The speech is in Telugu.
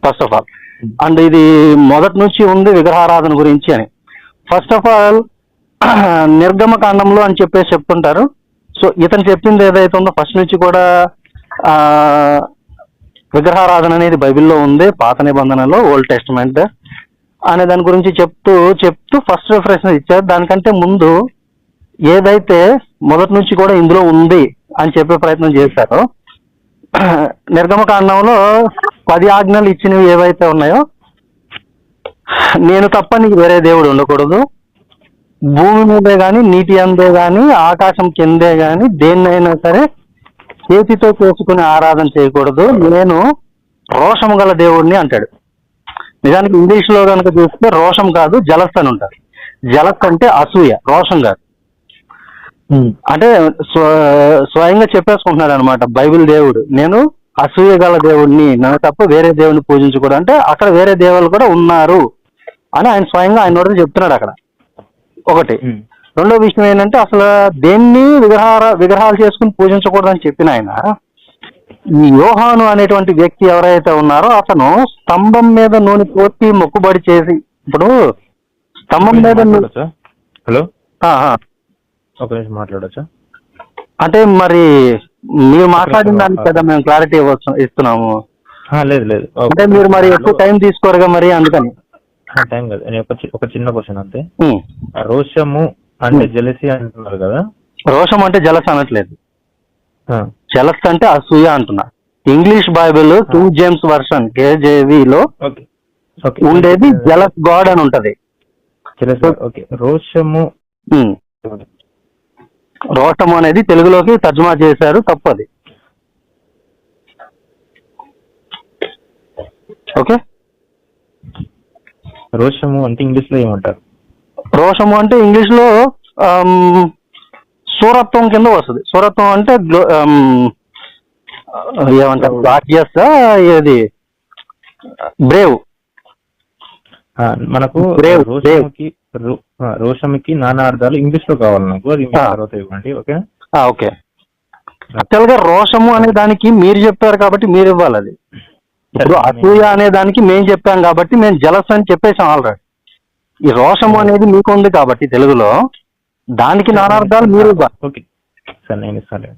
First of all. అండ్ ఇది మొదటి నుంచి ఉంది విగ్రహారాధన గురించి అని. ఫస్ట్ ఆఫ్ ఆల్ నిర్గమకాండంలో అని చెప్పేసి చెప్తుంటారు. సో ఇతను చెప్పింది ఏదైతే ఉందో ఫస్ట్ నుంచి కూడా విగ్రహారాధన అనేది బైబిల్లో ఉంది, పాత నిబంధనలో, ఓల్డ్ టెస్టమెంట్ అనే దాని గురించి చెప్తూ ఫస్ట్ రిఫరెన్స్ ఇచ్చారు. దానికంటే ముందు ఏదైతే మొదటి నుంచి కూడా ఇందులో ఉంది అని చెప్పే ప్రయత్నం చేశారో, నిర్గమకాండంలో 10 ఆజ్ఞలు ఇచ్చినవి ఏవైతే ఉన్నాయో, నేను తప్ప నీకు వేరే దేవుడు ఉండకూడదు, భూమి మీదే కానీ నీటి అందే కానీ ఆకాశం కిందే కానీ దేన్నైనా సరే చేతితో చేసుకుని ఆరాధన చేయకూడదు, నేను రోషము గల దేవుడిని అంటాడు. నిజానికి ఇంగ్లీష్ లో కనుక చూస్తే రోషం కాదు జలస్ అని ఉంటారు. జలస్ అంటే అసూయ, రోషం కాదు. అంటే స్వయంగా చెప్పేసుకుంటున్నాడు అనమాట బైబిల్ దేవుడు, నేను అసూయ గల దేవుడిని, నన్ను తప్ప వేరే దేవుడిని పూజించకూడదు. అంటే అక్కడ వేరే దేవుళ్ళు కూడా ఉన్నారు అని ఆయన స్వయంగా ఆయన నోటితో చెప్తున్నాడు అక్కడ. ఒకటి. రెండో విషయం ఏంటంటే అసలు దేన్ని విగ్రహాలు చేసుకుని పూజించకూడదని చెప్పిన ఆయన, ఈ యోహాను అనేటువంటి వ్యక్తి ఎవరైతే ఉన్నారో అతను స్తంభం మీద నూనె పోసి మొక్కుబడి చేసి, ఇప్పుడు స్తంభం మీద హలో ఒక నిమిషం మాట్లాడచ్చా? అంటే మరి మీరు మాట్లాడిన దానికి కదా మేము క్లారిటీ ఇస్తున్నాము. లేదు లేదు, అంటే మీరు మరి ఎక్కువ టైం తీసుకోరుగా మరి, అందుకని. టైం కాదు, ఒక చిన్న క్వశ్చన్ అంతే. రోషము అంటే జలసి అంటున్నారు కదా? రోషం అంటే జలస్ అనట్లేదు, జలస్ అంటే అసూయ అంటున్నా. English Bible King James version KJV-లో ఉండేది జలస్ గాడ్ అని ఉంటది. రోషము అనేది తెలుగులోకి తర్జుమా చేశారు, తప్పది. ఓకే. రోషము అంటే ఇంగ్లీష్ లో ఏమంటారు? రోషము అంటే ఇంగ్లీష్ లో సూరత్వం కింద వస్తుంది. సూరత్వం అంటే ఏమంటారు, గ్లాడియస్, ఏది బ్రేవ్. మనకు రోషముకి నానా అర్థాలు ఇంగ్లీష్ లో కావాలి నాకు, అది తర్వాత ఇవ్వండి. Okay okay. యాక్చువల్ గా రోషము అనే దానికి మీరు చెప్పారు కాబట్టి మీరు ఇవ్వాలి. అది ఇప్పుడు అసూయ అనే దానికి మేము చెప్పాం కాబట్టి మేము జలస్ అని చెప్పేసాం ఆల్రెడీ. ఈ రోషము అనేది మీకు ఉంది కాబట్టి తెలుగులో, దానికి నానార్థాలు మీరు ఇవ్వాలి. ఓకే సార్, నేను ఇస్తాను.